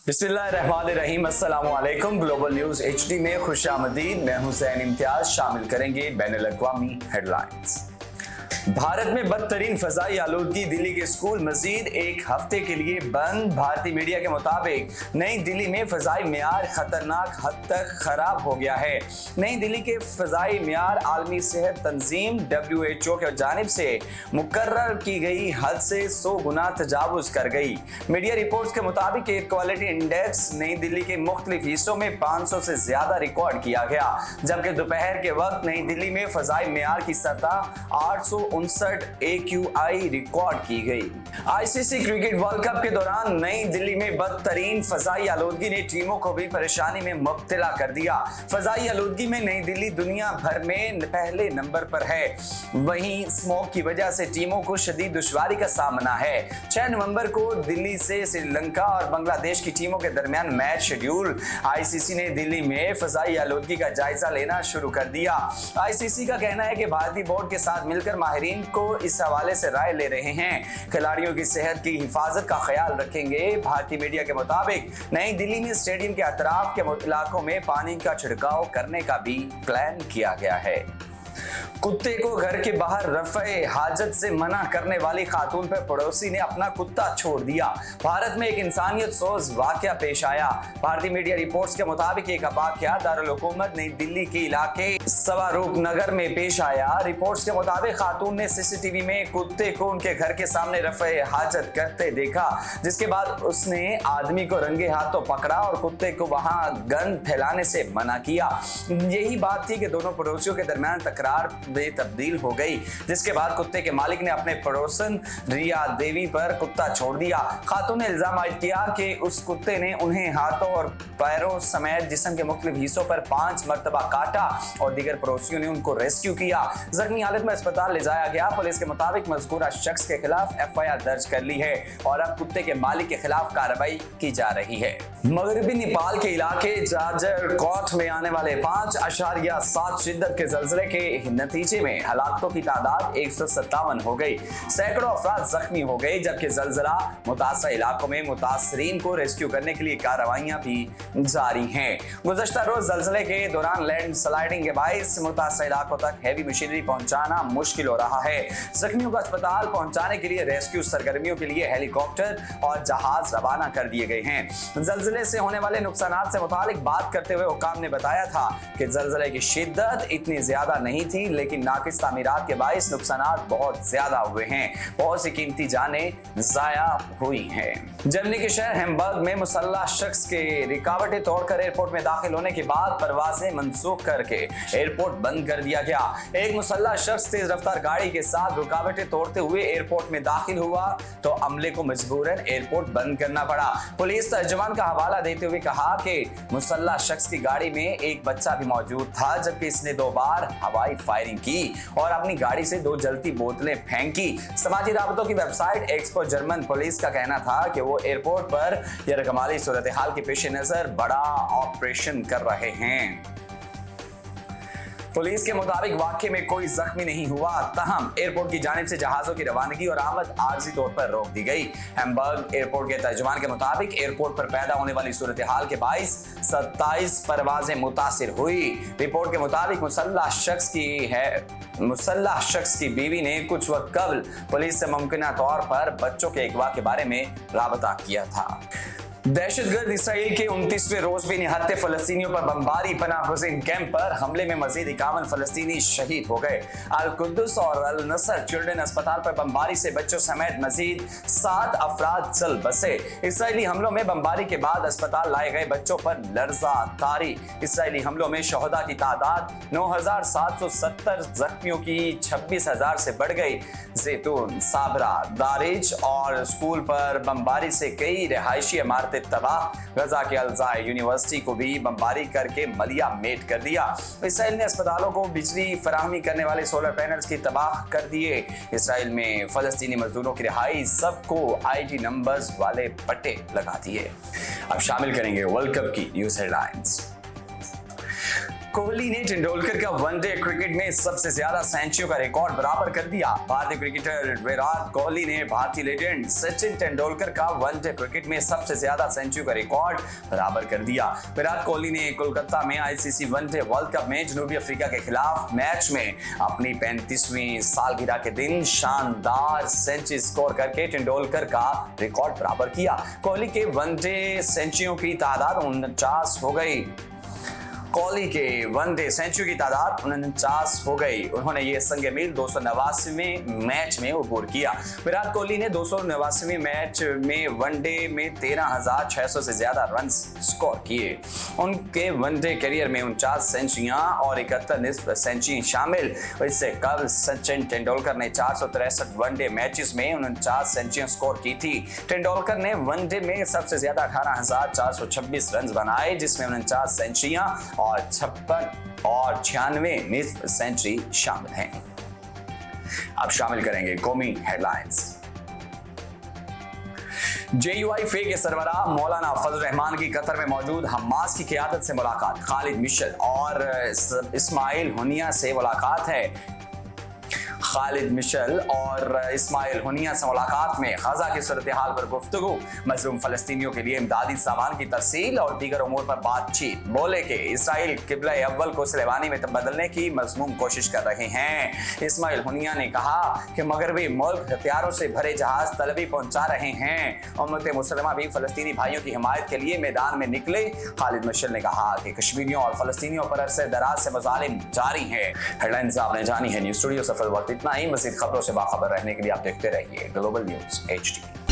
बिस्मिल्लाहिर्रहमानिर्रहीम। अस्सलाम वालेकुम। ग्लोबल न्यूज HD में खुशामदीद। मैं हुसैन इम्तियाज। शामिल करेंगे बैनुल-अक़वामी हेडलाइंस। भारत में बदतरीन फजाई आलूदगी, दिल्ली के स्कूल मजीद एक हफ्ते के लिए बंद। भारतीय मीडिया के मुताबिक नई दिल्ली में फजाई मियार खतरनाक हद तक खराब हो गया है। नई दिल्ली के फजाई मियार आलमी सेहत तंजीम WHO की जानिब से मुकर्रर की गई हद से 100 गुना तजावुज कर गई। मीडिया रिपोर्ट्स के मुताबिक एयर क्वालिटी इंडेक्स नई दिल्ली के मुख्तलिफ हिस्सों में 500 से ज्यादा रिकॉर्ड किया गया, जबकि दोपहर के वक्त नई दिल्ली में फजाई मियार की सतह 859 AQI रिकॉर्ड की गई। ICC क्रिकेट वर्ल्ड कप के दौरान नई दिल्ली में बदतरीन फजाई आलूदगी ने टीमों को भी परेशानी में मुब्तला कर दिया। फजाई आलूदगी में नई दिल्ली दुनिया भर में पहले नंबर पर है। वहीं स्मोक की वजह से टीमों को शदीद दुश्वारी का सामना है। 6 नवंबर को दिल्ली से श्रीलंका और बांग्लादेश की टीमों के दरमियान मैच शेड्यूल। ICC ने दिल्ली में फजाई आलूदगी का जायजा लेना शुरू कर दिया। ICC का कहना है कि भारतीय बोर्ड के साथ मिलकर माहिरीन को इस हवाले से राय ले रहे हैं, खिलाड़ियों की सेहत की हिफाजत का ख्याल रखेंगे। भारतीय मीडिया के मुताबिक नई दिल्ली में स्टेडियम के अतराफ के इलाकों में पानी का छिड़काव करने का भी प्लान किया गया है। कुत्ते को घर के बाहर रफ़े हाजत से मना करने वाली खातून पर पड़ोसी ने अपना कुत्ता छोड़ दिया। भारत में एक इंसानियत सोज वाकया पेश आया। भारतीय मीडिया रिपोर्ट्स के मुताबिक एक वाकया दारुल हुकूमत नई दिल्ली के इलाके सवारूप नगर में पेश आया। रिपोर्ट्स के मुताबिक खातून ने CCTV में कुत्ते को उनके घर के सामने रफ़े हाजत करते देखा, जिसके बाद उसने आदमी को रंगे हाथों पकड़ा और कुत्ते को वहां गंद फैलाने से मना किया। यही बात थी कि दोनों पड़ोसियों के दरमियान तकरार में तब्दील हो गई, जिसके बाद कुत्ते के मालिक ने अपने पड़ोसन रिया देवी पर कुत्ता छोड़ दिया। खातून ने इल्जाम आयद किया कि उस कुत्ते ने उन्हें हाथों और पैरों समेत जिस्म के मुख्तलिफ हिस्सों पर 5 मरतबा काटा और दीगर पड़ोसियों ने उनको रेस्क्यू किया। जख्मी हालत में अस्पताल ले जाया गया। पुलिस के मुताबिक मज़कूरा शख्स के खिलाफ FIR दर्ज कर ली है और अब कुत्ते के मालिक के खिलाफ कार्रवाई की जा रही है। मगरबी नेपाल के इलाके जाजरकोट में आने वाले 5.7 शिद्दत के ज़लज़ले के नतीजे में हलाकतों की तादाद 157 हो गई। सैकड़ों अफराद जख्मी हो गए, जबकि ज़लज़ला मुतासर इलाकों में मुतासरीन को रेस्क्यू करने के लिए कार्रवाइयां भी जारी हैं। गुज़श्ता रोज ज़लज़ले के दौरान लैंड स्लाइडिंग के बाइस मुतासर इलाकों तक हैवी मशीनरी पहुंचाना मुश्किल हो रहा है। जख्मियों को अस्पताल पहुंचाने के लिए रेस्क्यू सरगर्मियों के लिए हेलीकॉप्टर और जहाज रवाना कर दिए गए हैं। ज़लज़ले से होने वाले नुकसानात से मुतालिक बात करते हुए हुक्काम ने बताया था कि ज़लज़ले की शिद्दत इतनी ज्यादा नहीं थी, लेकिन नाकिस तामीरात के बाइस नुकसानात बहुत ज्यादा हुए हैं। बहुत सी कीमती जानें जाया हुई हैं। जर्मनी के शहर हैम्बर्ग में मुसल्लह शख्स के रुकावटें तोड़कर एयरपोर्ट में दाखिल होने के बाद परवाजें मंसूख करके एयरपोर्ट बंद कर दिया गया। एक मुसल्लह शख्स तेज रफ्तार गाड़ी के साथ रुकावटें तोड़ते हुए एयरपोर्ट में दाखिल हुआ तो अमले को मजबूरन एयरपोर्ट बंद करना पड़ा। पुलिस तर्जुमान का हवाला देते हुए कहा कि मुसल्लह शख्स की गाड़ी में एक बच्चा भी मौजूद था, जबकि इसने 2 बार हवाई फायरिंग की और अपनी गाड़ी से 2 जलती बोतलें फेंकी। समाजी राबतों की वेबसाइट एक्सपो जर्मन पुलिस का कहना था कि वो एयरपोर्ट पर यरगमाली सूरत हाल के पेश नजर बड़ा ऑपरेशन कर रहे हैं। पुलिस के मुताबिक वाकये में कोई जख्मी नहीं हुआ, तहम एयरपोर्ट की जानिब से जहाजों की रवानगी और आमद आर्जी तौर पर रोक दी गई। हैम्बर्ग एयरपोर्ट के तर्जुमान के मुताबिक एयरपोर्ट पर पैदा होने वाली सूरत हाल के बाइस 27 परवाजें मुतासिर हुई। रिपोर्ट के मुताबिक मुसल्लह शख्स की बीवी ने कुछ वक्त कबल पुलिस से मुमकिना तौर पर बच्चों के अगवा के बारे में राबता किया था। दहशतगर्द इसराइल के 29वें रोज भी निहत्ते फलस्तीनियों पर बमबारी। पनाह गुज़ीन कैंप पर हमले में मजीद 51 फलस्तीनी शहीद हो गए। अल कुद्दुस और अल नसर चिल्ड्रन अस्पताल पर बमबारी से बच्चों समेत मजीद 7 अफराद चल बसे। इसराइली हमलों में बमबारी के बाद अस्पताल लाए गए बच्चों पर लर्जा तारी। इसराइली हमलों में शहदा की तादाद 9,770, जख्मियों की 26,000 से बढ़ गई। जैतून, साबरा, दारिज और स्कूल पर बमबारी से कई रिहायशी इमारतें तबाह। गजा के अल-ज़ाहिर यूनिवर्सिटी को भी बमबारी करके मलिया मेट कर दिया। इसराइल ने अस्पतालों को बिजली फराहमी करने वाले सोलर पैनल्स की तबाह कर दिए। इसराइल में फलस्तीनी मजदूरों की रिहाई, सबको ID नंबर्स वाले पट्टे लगा दिए। अब शामिल करेंगे वर्ल्ड कप की न्यूज हेडलाइंस। कोहली ने तेंदुलकर का वनडे क्रिकेट में सबसे ज्यादा सेंचुरियों का रिकॉर्ड बराबर कर दिया। भारतीय क्रिकेटर विराट कोहली ने भारतीय लेजेंड सचिन तेंदुलकर का वनडे क्रिकेट में सबसे ज्यादा सेंचुरी का रिकॉर्ड बराबर कर दिया। विराट कोहली ने कोलकाता में आईसीसी वनडे वर्ल्ड कप में जनूबी अफ्रीका के खिलाफ मैच में अपनी 35वीं सालगिरह के दिन शानदार सेंचुरी स्कोर करके तेंदुलकर का रिकॉर्ड बराबर किया। कोहली के वनडे सेंचुरियों की तादाद 49 हो गई। कोहली के वनडे सेंचुरी की तादाद 49 हो गई। उन्होंने ये संग मील 289वें मैच में अबूर किया। विराट कोहली ने 289वें मैच में वनडे में 13,600 से ज्यादा रन स्कोर किए। उनके वनडे करियर में 49 सेंचुरियां और 71 निस्फ सेंचुरी शामिल। इससे कल सचिन तेंदुलकर ने 463 वनडे मैचेस में 49 सेंचुरियां स्कोर की थी। तेंदुलकर ने वनडे में सबसे ज्यादा 18,426 रन बनाए, जिसमें 49 सेंचुरियां और 56 और 96 निस्फ सेंचुरी शामिल हैं। अब शामिल करेंगे कौमी हेडलाइंस। JUIFA के सरबराह मौलाना फजल रहमान की कतर में मौजूद हमास की क़यादत से मुलाकात। खालिद मिशल और इस्माइल हुनिया से मुलाकात है। खालिद मिशल और इस्माइल हुनिया से मुलाकात में गजा की सूरत हाल पर गुफ्तगू, मजलूम फलस्तीनियों के लिए इमदादी सामान की तरसील और दीगर उमूर पर बातचीत। बोले कि इसराइल किबला अव्वल को सुलेमानी में बदलने की मजमूम कोशिश कर रहे हैं। इस्माइल हुनिया ने कहा कि मगरबी मुल्क हथियारों से भरे जहाज तलबी पहुंचा रहे हैं। उम्मत मुसलमा भी फलस्तीनी भाइयों की हिमायत के लिए मैदान में निकले। खालिद मिशल ने कहा कि कश्मीरियों और फलस्तीनियों पर अरसे दराज से मजालिम जारी है। हेडलाइंस आपने जानी है। न्यूज़ स्टूडियो सफल वक्त इतना ही। मज़ीद खबरों से बाखबर रहने के लिए आप देखते रहिए ग्लोबल न्यूज़ HD।